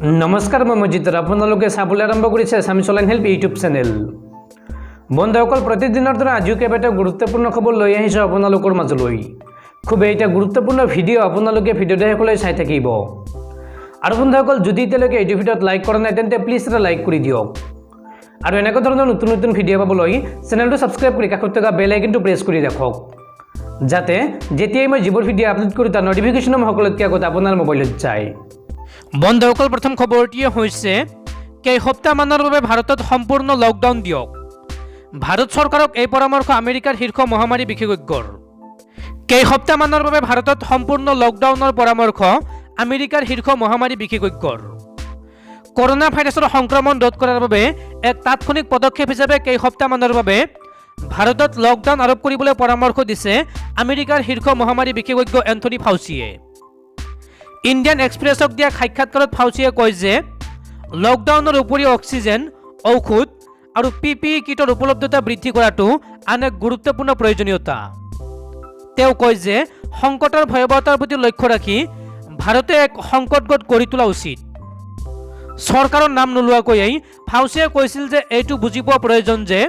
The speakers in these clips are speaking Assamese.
নমস্কাৰ মই মজিদৰ আপোনালোকে চাবলৈ আৰম্ভ কৰিছে Assamese online help YouTube channel. বন্ধুসকল প্ৰতিদিনৰ দৰে আজিও কেইবাটাও গুৰুত্বপূৰ্ণ খবৰ লৈ আহিছোঁ আপোনালোকৰ মাজলৈ। খুব এটা গুৰুত্বপূৰ্ণ ভিডিঅ' আপোনালোকে ভিডিঅ'টো শেষলৈ চাই থাকিব। আৰু বন্ধুসকল যদি এতিয়ালৈকে এই ভিডিঅ'ত লাইক কৰা নাই তেন্তে প্লিজ এটা লাইক কৰি দিয়ক। আৰু এনেকুৱা ধৰণৰ নতুন নতুন ভিডিঅ' পাবলৈ চেনেলটো ছাবস্ক্ৰাইব কৰি কাষত থকা বেল আইকনটো প্ৰেছ কৰি ৰাখক, যাতে যেতিয়াই মই যিবোৰ ভিডিঅ' আপলোড কৰোঁ তাৰ নটিফিকেশ্যন সকলোতকৈ আগত আপোনাৰ মোবাইলত যায়। বন্ধুসকল প্ৰথম খবৰটি হৈছে কেইসপ্তাহমানৰ বাবে ভাৰতত সম্পূৰ্ণ লকডাউন দিয়ক। ভাৰত চৰকাৰক এই পৰামৰ্শ আমেৰিকাৰ শীৰ্ষ মহামাৰী বিশেষজ্ঞৰ। কেইসপ্তাহমানৰ বাবে ভাৰতত সম্পূৰ্ণ লকডাউনৰ পৰামৰ্শ আমেৰিকাৰ শীৰ্ষ মহামাৰী বিশেষজ্ঞৰ। কৰোনা ভাইৰাছৰ সংক্ৰমণ ৰোধ কৰাৰ বাবে এক তাৎক্ষণিক পদক্ষেপ হিচাপে কেইসপ্তাহমানৰ বাবে ভাৰতত লকডাউন আৰোপ কৰিবলৈ পৰামৰ্শ দিছে আমেৰিকাৰ শীৰ্ষ মহামাৰী বিশেষজ্ঞ এন্থনী ফাউচিয়ে। ইণ্ডিয়ান এক্সপ্ৰেছক দিয়া সাক্ষাৎকাৰত ফাউচিয়ে কয় যে লকডাউনৰ উপৰিও অক্সিজেন, ঔষধ আৰু PPE কিটৰ উপলব্ধতা বৃদ্ধি কৰাটো আন এক গুৰুত্বপূৰ্ণ প্ৰয়োজনীয়তা। তেওঁ কয় যে সংকটৰ ভয়াৱহতাৰ প্ৰতি লক্ষ্য ৰাখি ভাৰতে এক সংকট গোট গঢ়ি তোলা উচিত। চৰকাৰৰ নাম নোলোৱাকৈয়ে ফাউচিয়ে কৈছিল যে এইটো বুজি পোৱা প্ৰয়োজন যে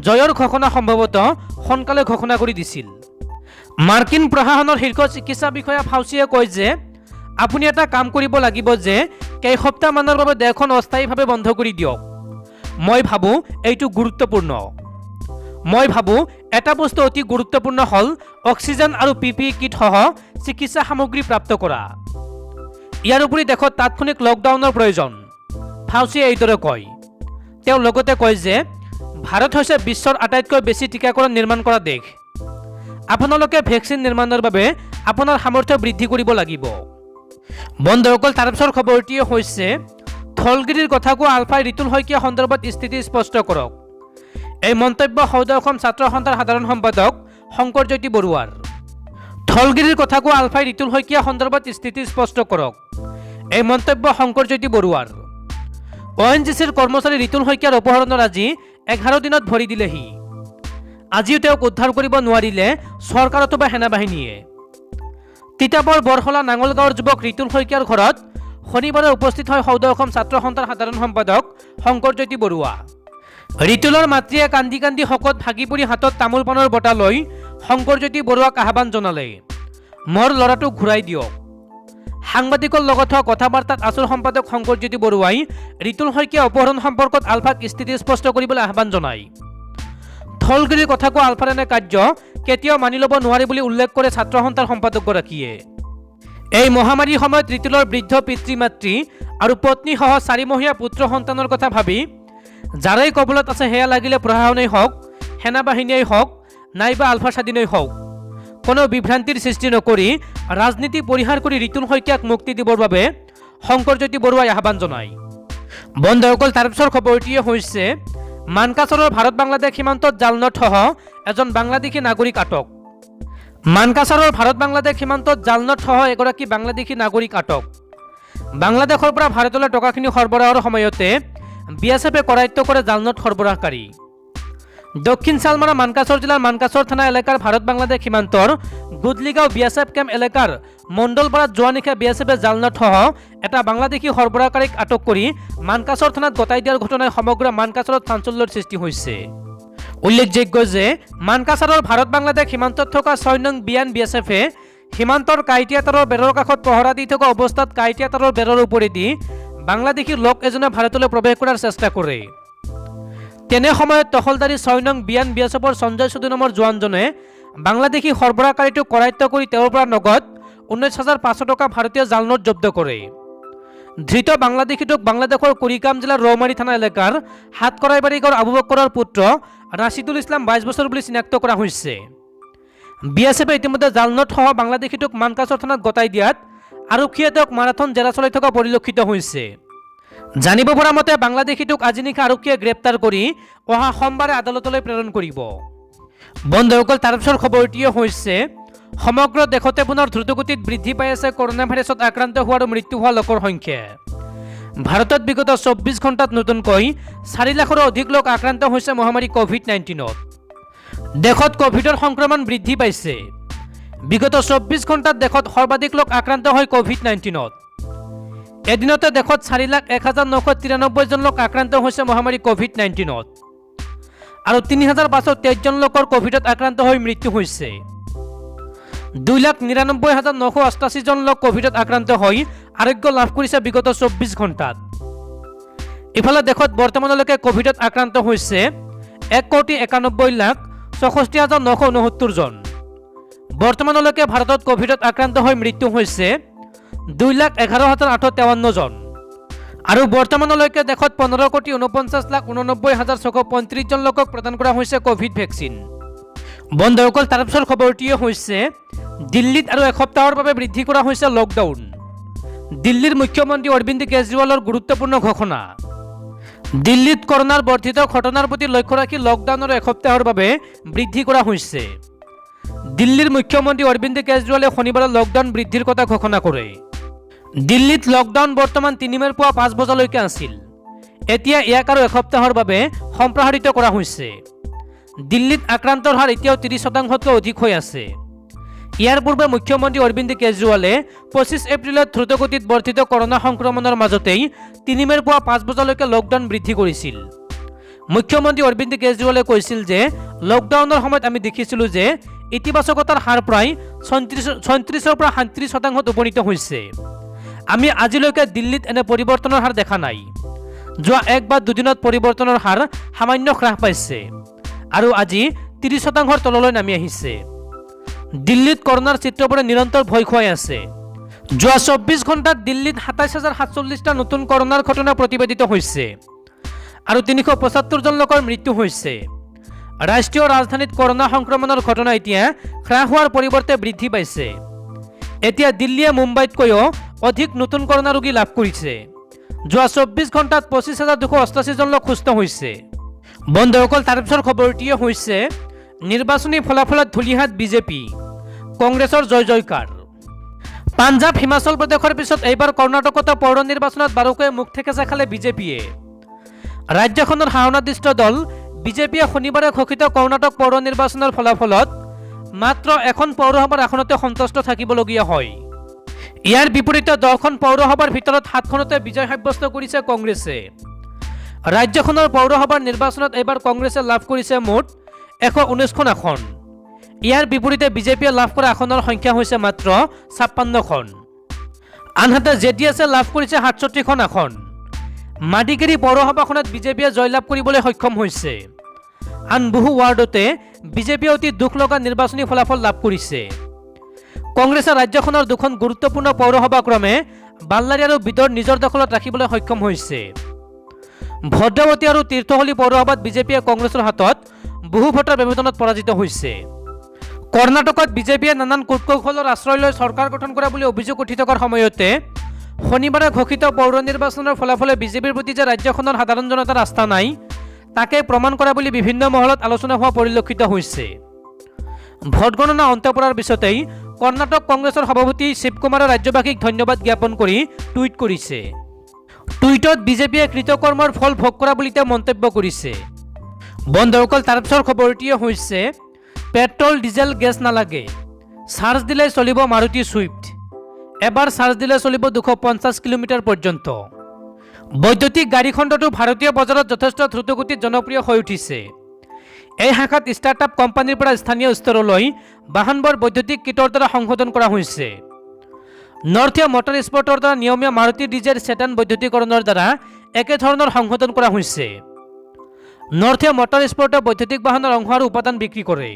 জয়ৰ ঘোষণা সম্ভৱতঃ সোনকালে ঘোষণা কৰি দিছিল। মাৰ্কিন প্ৰশাসনৰ শীৰ্ষ চিকিৎসা বিষয়া ফাউচিয়ে কয় যে আপুনি এটা কাম কৰিব লাগিব যে কেইসপ্তাহমানৰ বাবে দেশখন অস্থায়ীভাৱে বন্ধ কৰি দিয়ক। মই ভাবোঁ এইটো গুৰুত্বপূৰ্ণ। মই ভাবোঁ এটা বস্তু অতি গুৰুত্বপূৰ্ণ হ'ল অক্সিজেন আৰু PPE কিটসহ চিকিৎসা সামগ্ৰী প্ৰাপ্ত কৰা। ইয়াৰ উপৰি দেশত তাৎক্ষণিক লকডাউনৰ প্ৰয়োজন, ফাউচিয়ে এইদৰে কয়। তেওঁ লগতে কয় যে ভাৰত হৈছে বিশ্বৰ আটাইতকৈ বেছি টীকাকৰণ নিৰ্মাণ কৰা দেশ। আপোনালোকে ভেকচিন নিৰ্মাণৰ বাবে আপোনাৰ সামৰ্থ্য বৃদ্ধি কৰিব লাগিব। বন্ধুসকল তাৰপিছৰ খবৰটি হৈছে থলগিৰিৰ কথা কোৱা আলফাই ৰিতুল শইকীয়া সন্দৰ্ভত স্থিতি স্পষ্ট কৰক। এই মন্তব্য সৌদ অসম ছাত্ৰ সন্থাৰ সাধাৰণ সম্পাদক শংকৰজ্যোতি বৰুৱাৰ। থলগিৰিৰ কথা কোৱা আলফাই ৰিতুল শইকীয়া সন্দৰ্ভত স্থিতি স্পষ্ট কৰক। এই মন্তব্য শংকৰজ্যোতি বৰুৱাৰ। ONGCৰ কৰ্মচাৰী ৰিতুল শইকীয়াৰ অপহৰণৰ আজি 11 দিনত ভৰি দিলেহি। আজিও তেওঁক উদ্ধাৰ কৰিব নোৱাৰিলে চৰকাৰ অথবা সেনাবাহিনীয়ে। তিতাবৰ বৰখলা নাঙলগাঁৱৰ যুৱক ৰিতুল শইকীয়াৰ ঘৰত শনিবাৰে উপস্থিত হয় সৌদ অসম ছাত্ৰ সন্থাৰ সাধাৰণ সম্পাদক শংকৰজ্যোতি বৰুৱা। ৰিতুলৰ মাতৃয়ে কান্দি কান্দি শকত ভাগি পৰি হাতত তামোল পাণৰ বঁটা লৈ শংকৰজ্যোতি বৰুৱাক আহ্বান জনালে, মোৰ ল'ৰাটোক ঘূৰাই দিয়ক। সাংবাদিকৰ লগত হোৱা কথা বাৰ্তাত আছুৰ সম্পাদক শংকৰজ্যোতি বৰুৱাই ৰিতুল শইকীয়া অপহৰণ সম্পৰ্কত আলফাক স্থিতি স্পষ্ট কৰিবলৈ আহ্বান জনায়। থলগিৰিৰ কথা কোৱা আলফাৰ এনে কাৰ্য কেতিয়াও মানি ল'ব নোৱাৰি বুলি উল্লেখ কৰে ছাত্ৰ সন্থাৰ সম্পাদকগৰাকীয়ে। এই মহামাৰীৰ সময়ত ৰিতুলৰ বৃদ্ধ পিতৃ মাতৃ আৰু পত্নীসহ 4মহীয়া পুত্ৰ সন্তানৰ কথা ভাবি যাৰেই কবলত আছে সেয়া লাগিলে প্ৰশাসনেই হওক, সেনাবাহিনীয়েই হওক নাইবা আলফা স্বাধীনেই হওক, কোনো বিভ্ৰান্তিৰ সৃষ্টি নকৰি ৰাজনীতি পৰিহাৰ কৰি ৰিতুল শইকীয়াক মুক্তি দিবৰ বাবে শংকৰজ্যোতি বৰুৱাই আহ্বান জনায়। বন্ধুসকল তাৰপিছৰ খবৰটি হৈছে মানকাছৰৰ ভাৰত বাংলাদেশ সীমান্তত জালনটসহ এজন বাংলাদেশী নাগৰিক আটক। মানকাছৰৰ ভাৰত বাংলাদেশ সীমান্তত জালনটসহ এগৰাকী বাংলাদেশী নাগৰিক আটক। বাংলাদেশৰ পৰা ভাৰতলৈ টকাখিনি সৰবৰাহৰ সময়তে BSFে কৰায়ত্ব কৰে জালনট সৰবৰাহকাৰী। দক্ষিণ চালমাৰা মানকাছৰ জিলাৰ মানকাছৰ থানা এলেকাৰ ভাৰত বাংলাদেশ সীমান্তৰ গুদলিগাঁও BSF কেম্প এলেকাৰ মণ্ডলপাৰাত যোৱা নিশা BSFে জালনটসহ এটা বাংলাদেশী সৰবৰাহকাৰীক আটক কৰি মানকাছৰ থানাত গতাই দিয়াৰ ঘটনাই সমগ্ৰ মানকাছৰত চাঞ্চল্যৰ সৃষ্টি হৈছে। উল্লেখযোগ্য যে মানকাছৰৰ ভাৰত বাংলাদেশ সীমান্তত থকা 6 নং বিয়ান BSFে সীমান্তৰ কাইটিয়া তাৰৰ বেৰৰ কাষত পহৰা দি থকা অৱস্থাত কাইটিয়া তাৰৰ বেৰৰ ওপৰেদি বাংলাদেশী লোক এজনে ভাৰতলৈ প্ৰৱেশ কৰাৰ চেষ্টা কৰে। তেনে সময়ত টহলদাৰী 6 নং বিয়ান BSFৰ সঞ্জয় চৌধুৰী নামৰ জোৱানজনে বাংলাদেশী সৰবৰাহকাৰীটোক কৰায়ত্ব কৰি তেওঁৰ পৰা নগদ 19,500 টকা ভাৰতীয় জালনোট জব্দ কৰে। ধৃত বাংলাদেশীটোক বাংলাদেশৰ কুৰিকাম জিলাৰ ৰৌমাৰী থানা এলেকাৰ হাতকৰাইবাৰী গাঁৱৰ আবু বক্কৰৰ পুত্ৰ ৰাছিদুল ইছলাম 22 বছৰ বুলি চিনাক্ত কৰা হৈছে। BSFে ইতিমধ্যে জালনোটসহ বাংলাদেশীটোক মানকাছৰ থানাত গতাই দিয়াত আৰক্ষীয়ে তেওঁক মাৰাথন জেৰা চলাই থকা পৰিলক্ষিত হৈছে। জানিব পৰা মতে বাংলাদেশীটোক আজি নিশা আৰক্ষীয়ে গ্ৰেপ্তাৰ কৰি অহা সোমবাৰে আদালতলৈ প্ৰেৰণ কৰিব। বন্ধুসকল তাৰপিছৰ খবৰটি হৈছে সমগ্ৰ দেশতে পুনৰ দ্ৰুতগতিত বৃদ্ধি পাই আছে কৰোনা ভাইৰাছত আক্ৰান্ত হোৱা আৰু মৃত্যু হোৱা লোকৰ সংখ্যা। ভাৰতত বিগত 24 ঘণ্টাত নতুনকৈ 4 লাখৰো অধিক লোক আক্ৰান্ত হৈছে মহামাৰী COVID-19ত। দেশত কোভিডৰ সংক্ৰমণ বৃদ্ধি পাইছে। বিগত 24 ঘণ্টাত দেশত সৰ্বাধিক লোক আক্ৰান্ত হয় কোভিড-19ত। এদিনতে দেশত 4,01,993 জন লোক আক্ৰান্ত হৈছে মহামাৰী কোভিড-19ত আৰু 3,523 জন লোকৰ কোভিডত আক্ৰান্ত হৈ মৃত্যু হৈছে। 2,99,988 জন লোক কোভিডত আক্ৰান্ত হৈ আৰোগ্য লাভ কৰিছে বিগত 24 ঘণ্টাত। ইফালে দেশত বৰ্তমানলৈকে কোভিডত আক্ৰান্ত হৈছে 1,91,64,969 জন। বৰ্তমানলৈকে ভাৰতত কোভিডত আক্ৰান্ত হৈ মৃত্যু হৈছে 2,11,853 জন আৰু বৰ্তমানলৈকে দেশত 15,49,89,635 জন লোকক প্ৰদান কৰা হৈছে কোভিড ভেকচিন। বন্ধুসকল, তাৰপিছৰ খবৰটিয়ে হৈছে দিল্লীত আৰু এসপ্তাহৰ বাবে বৃদ্ধি কৰা হৈছে লকডাউন। দিল্লীৰ মুখ্যমন্ত্ৰী অৰবিন্দ কেজৰিৱালৰ গুৰুত্বপূৰ্ণ ঘোষণা। দিল্লীত কৰোনাৰ বৰ্ধিত ঘটনাৰ প্ৰতি লক্ষ্য ৰাখি লকডাউনৰ এসপ্তাহৰ বাবে বৃদ্ধি কৰা হৈছে। দিল্লীৰ মুখ্যমন্ত্ৰী অৰবিন্দ কেজৰিৱালে শনিবাৰে লকডাউন বৃদ্ধিৰ কথা ঘোষণা কৰে। দিল্লীত লকডাউন বৰ্তমান 3 মেৰ পুৱা 5 বজালৈকে আছিল। এতিয়া ইয়াক আৰু এসপ্তাহৰ বাবে সম্প্ৰসাৰিত কৰা হৈছে। দিল্লীত আক্ৰান্তৰ হাৰ এতিয়াও 30%তকৈ অধিক হৈ আছে। ইয়াৰ পূৰ্বে মুখ্যমন্ত্ৰী অৰবিন্দ কেজৰিৱালে 25 এপ্ৰিলত দ্ৰুতগতিত বৰ্ধিত কৰোনা সংক্ৰমণৰ মাজতেই 3 মেৰ পুৱা 5 বজালৈকে লকডাউন বৃদ্ধি কৰিছিল। মুখ্যমন্ত্ৰী অৰবিন্দ কেজৰিৱালে কৈছিল যে লকডাউনৰ সময়ত আমি দেখিছিলোঁ যে ইতিবাচকতাৰ হাৰ প্ৰায় 36-ৰ পৰা 37%ত উপনীত হৈছে। আমি আজিলৈকে দিল্লীত এনে পৰিৱৰ্তনৰ হাৰ দেখা নাই। যোৱা 1 বা 2 দিনত পৰিৱৰ্তনৰ হাৰ সামান্য হ্ৰাস পাইছে আৰু আজি 30%ৰ তললৈ নামি আহিছে। দিল্লীত কৰোনাৰ চিত্ৰবোৰে নিৰন্তৰ ভয় খুৱাই আছে। যোৱা 24 ঘণ্টাত দিল্লীত 27,740টা নতুন কৰোনাৰ ঘটনা প্ৰতিবেদিত হৈছে আৰু 375 জন লোকৰ মৃত্যু হৈছে। ৰাষ্ট্ৰীয় ৰাজধানীত কৰোনা সংক্ৰমণৰ ঘটনা এতিয়া হ্ৰাস হোৱাৰ পৰিৱৰ্তে বৃদ্ধি পাইছে। এতিয়া দিল্লীয়ে মুম্বাইতকৈও অধিক নতুন কৰোনা ৰোগী লাভ কৰিছে। যোৱা 24 ঘণ্টাত 25,288 জন লোক সুস্থ হৈছে। বন্ধুসকল, তাৰপিছৰ খবৰটিয়ে হৈছে নিৰ্বাচনী ফলাফলত ধূলিহাত বিজেপি, কংগ্ৰেছৰ জয় জয়কাৰ। পাঞ্জাৱ হিমাচল প্ৰদেশৰ পিছত এইবাৰ কৰ্ণাটকতো পৌৰ নিৰ্বাচনত বাৰুকৈ মুখ থেকেচা খালে বিজেপিয়ে। ৰাজ্যখনৰ শাসনাধিষ্ঠ দল বিজেপিয়ে শনিবাৰে ঘোষিত কৰ্ণাটক পৌৰ নিৰ্বাচনৰ ফলাফলত মাত্ৰ এখন পৌৰসভাৰ আসনতে সন্তুষ্ট থাকিবলগীয়া হয়। ইয়াৰ বিপৰীতে 10খন পৌৰসভাৰ ভিতৰত 7খনতে বিজয় সাব্যস্ত কৰিছে কংগ্ৰেছে। ৰাজ্যখনৰ পৌৰসভাৰ নিৰ্বাচনত এইবাৰ কংগ্ৰেছে লাভ কৰিছে মুঠ 119খন আসন। ইয়াৰ বিপৰীতে বিজেপিয়ে লাভ কৰা আসনৰ সংখ্যা হৈছে মাত্ৰ 56খন। আনহাতে জেডিএছে লাভ কৰিছে 67খন আসন। মাডিকেৰী পৌৰসভাখনত বিজেপিয়ে জয়লাভ কৰিবলৈ সক্ষম হৈছে। আন বহু ৱাৰ্ডতে বিজেপিয়ে অতি দুখ লগা নিৰ্বাচনী ফলাফল লাভ কৰিছে। কংগ্ৰেছে ৰাজ্যখনৰ 2খন গুৰুত্বপূৰ্ণ পৌৰসভা ক্ৰমে বাল্লাৰী আৰু বিদৰ নিজৰ দখলত ৰাখিবলৈ সক্ষম হৈছে। ভদ্ৰাৱতী আৰু তীৰ্থহলী পৌৰসভাত বিজেপিয়ে কংগ্ৰেছৰ হাতত বহু ভোটৰ ব্যৱধানত পৰাজিত হৈছে। কৰ্ণাটকত বিজেপিয়ে নানান কূটকৌশলৰ আশ্ৰয় লৈ চৰকাৰ গঠন কৰা বুলি অভিযোগ উঠি থকাৰ সময়তে শনিবাৰে ঘোষিত পৌৰ নিৰ্বাচনৰ ফলাফলে বিজেপিৰ প্ৰতি যে ৰাজ্যখনৰ সাধাৰণ জনতাৰ আস্থা নাই তাকে প্ৰমাণ কৰা বুলি বিভিন্ন মহলত আলোচনা হোৱা পৰিলক্ষিত হৈছে। ভোটগণনা অন্ত পৰাৰ পিছতেই কৰ্ণাটক কংগ্ৰেছৰ সভাপতি শিৱকুমাৰে ৰাজ্যবাসীক ধন্যবাদ জ্ঞাপন কৰি টুইট কৰিছে। টুইটত বিজেপিয়ে কৃতকৰ্মৰ ফল ভোগ কৰা বুলি তেওঁ মন্তব্য কৰিছে। বন্ধুসকল, তাৰপিছৰ খবৰটিয়ে হৈছে পেট্ৰল ডিজেল গেছ নালাগে, চাৰ্জ দিলে চলিব মাৰুতি ছুইফ্ট। এবাৰ চাৰ্জ দিলে চলিব 250 কিলোমিটাৰ পৰ্যন্ত। বৈদ্যুতিক গাড়ী খণ্ডটো ভাৰতীয় বজাৰত যথেষ্ট দ্ৰুতগতিত জনপ্ৰিয় হৈ উঠিছে। এই শাখাত ষ্টাৰ্টআপ কোম্পানীৰ পৰা স্থানীয় স্তৰলৈ বাহনবোৰ বৈদ্যুতিক কিটৰ দ্বাৰা সংশোধন কৰা হৈছে। নৰ্থিয়া মটৰ স্পৰ্টৰ দ্বাৰা নিয়মীয়া মাৰুতি ডিজেৰ ছেডান বৈদ্যুতিকৰণৰ দ্বাৰা একেধৰণৰ সংশোধন কৰা হৈছে। নৰ্থিয়া মটৰ স্পৰ্টে বৈদ্যুতিক বাহনৰ অংশ আৰু উপাদান বিক্ৰী কৰে।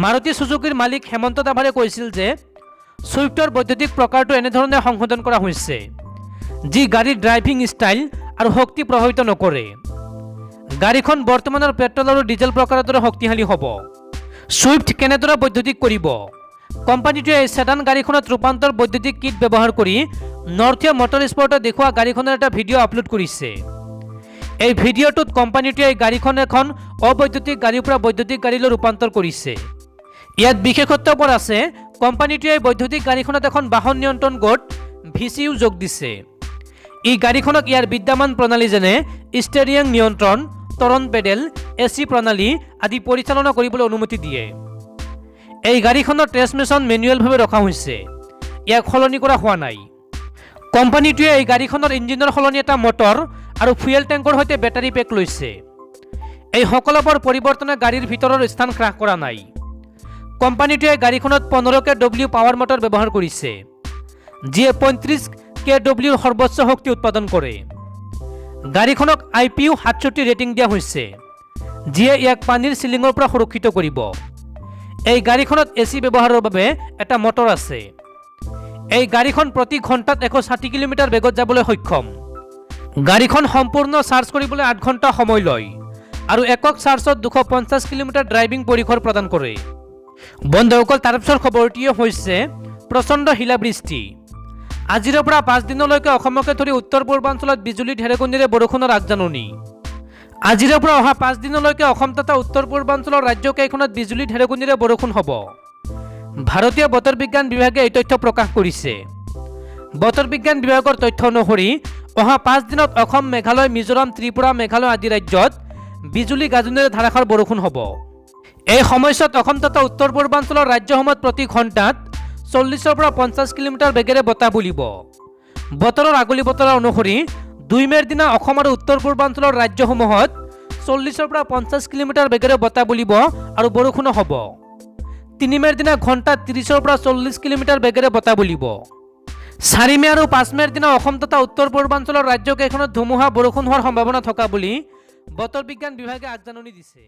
মাৰুতি সুজুকিৰ মালিক হেমন্ত দাভাৰে কৈছিল যে ছুইফ্টৰ বৈদ্যুতিক প্ৰকাৰটো এনেধৰণে সংশোধন কৰা হৈছে যি গাড়ীৰ ড্ৰাইভিং ষ্টাইল আৰু শক্তি প্ৰভাৱিত নকৰে। গাড়ীখন বৰ্তমানৰ পেট্ৰল আৰু ডিজেল প্ৰকাৰৰ দৰে শক্তিশালী হ'ব। ছুইফ্ট কেনেদৰে বৈদ্যুতিক কৰিব? কোম্পানীটোৱে এই ছেডান গাড়ীখনত ৰূপান্তৰ বৈদ্যুতিক কিট ব্যৱহাৰ কৰি নৰ্থিয়া মটৰ স্পৰ্টে দেখুওৱা গাড়ীখনৰ এটা ভিডিঅ' আপলোড কৰিছে। এই ভিডিঅ'টোত কোম্পানীটোৱে এই গাড়ীখন এখন অবৈদ্যুতিক গাড়ীৰ পৰা বৈদ্যুতিক গাড়ীলৈ ৰূপান্তৰ কৰিছে। ইয়াত বিশেষত্ববোৰ আছে কোম্পানীটোৱে বৈদ্যুতিক গাড়ীখনত এখন বাহন নিয়ন্ত্ৰণ গোট VCU যোগ দিছে। এই গাড়ীখনক ইয়াৰ বিদ্যমান প্ৰণালী যেনে ষ্টেৰিং নিয়ন্ত্ৰণ, তৰণ পেডেল, AC প্ৰণালী আদি পৰিচালনা কৰিবলৈ অনুমতি দিয়ে। এই গাড়ীখনৰ ট্ৰেন্সমিশ্যন মেনুৱেলভাৱে ৰখা হৈছে, ইয়াক সলনি কৰা হোৱা নাই। কোম্পানীটোৱে এই গাড়ীখনৰ ইঞ্জিনৰ সলনি এটা মটৰ আৰু ফুয়েল টেংকৰ সৈতে বেটাৰী পেক লৈছে। এই সকলোবোৰ পৰিৱৰ্তনে গাড়ীৰ ভিতৰৰ স্থান হ্ৰাস কৰা নাই। কোম্পানীটোৱে গাড়ীখনত 15 kW পাৱাৰ মটৰ ব্যৱহাৰ কৰিছে, যিয়ে 35 kW সৰ্বোচ্চ শক্তি উৎপাদন কৰে। গাড়ীখনক IPU 67 ৰেটিং দিয়া হৈছে, যিয়ে ইয়াক পানীৰ চিলিঙৰ পৰা সুৰক্ষিত কৰিব। এই গাড়ীখনত AC ব্যৱহাৰৰ বাবে এটা মটৰ আছে। এই গাড়ীখন প্ৰতি ঘণ্টাত 160 কিলোমিটাৰ বেগত যাবলৈ সক্ষম। গাড়ীখন সম্পূৰ্ণ চাৰ্জ কৰিবলৈ 8 ঘণ্টা সময় লয় আৰু একক চাৰ্জত 250 কিলোমিটাৰ ড্ৰাইভিং পৰিসৰ প্ৰদান কৰে। বন্ধুসকল, তাৰ পিছৰ খবৰটিয়ে হৈছে প্ৰচণ্ড শিলাবৃষ্টি। আজিৰ পৰা 5 দিনলৈকে অসমকে ধৰি উত্তৰ পূৰ্বাঞ্চলত বিজুলী ঢেৰেকনিৰে বৰষুণৰ আগজাননী। আজিৰ পৰা অহা 5 দিনলৈকে অসম তথা উত্তৰ পূৰ্বাঞ্চলৰ ৰাজ্যকেইখনত বিজুলী ঢেৰেকনিৰে বৰষুণ হ'ব। ভাৰতীয় বতৰ বিজ্ঞান বিভাগে এই তথ্য প্ৰকাশ কৰিছে। বতৰ বিজ্ঞান বিভাগৰ তথ্য অনুসৰি অহা 5 দিনত অসম, মেঘালয়, মিজোৰাম, ত্ৰিপুৰা, মেঘালয় আদি ৰাজ্যত বিজুলী গাজনিৰে ধাৰাসাৰ বৰষুণ হ'ব। এই সময়ছোৱাত অসম তথা উত্তৰ পূৰ্বাঞ্চলৰ ৰাজ্যসমূহত প্ৰতি ঘণ্টাত 40 পৰা 50 কিলোমিটাৰ বেগেৰে বতাহ বলিব। বতৰৰ আগলি বতৰা অনুসৰি 2 মেৰ দিনা অসম আৰু উত্তৰ পূৰ্বাঞ্চলৰ ৰাজ্যসমূহত 40 পৰা 50 কিলোমিটাৰ বেগেৰে বতাহ বলিব আৰু বৰষুণো হ'ব। 3 মেৰ দিনা ঘণ্টাত 30 পৰা 40 কিলোমিটাৰ বেগেৰে বতাহ বলিব। 4 মে আৰু 5 মেৰ দিনা অসম তথা উত্তৰ পূৰ্বাঞ্চলৰ ৰাজ্যকেইখনত ধুমুহা বৰষুণ হোৱাৰ সম্ভাৱনা থকা বুলি বতৰ বিজ্ঞান বিভাগে আগজাননী দিছে।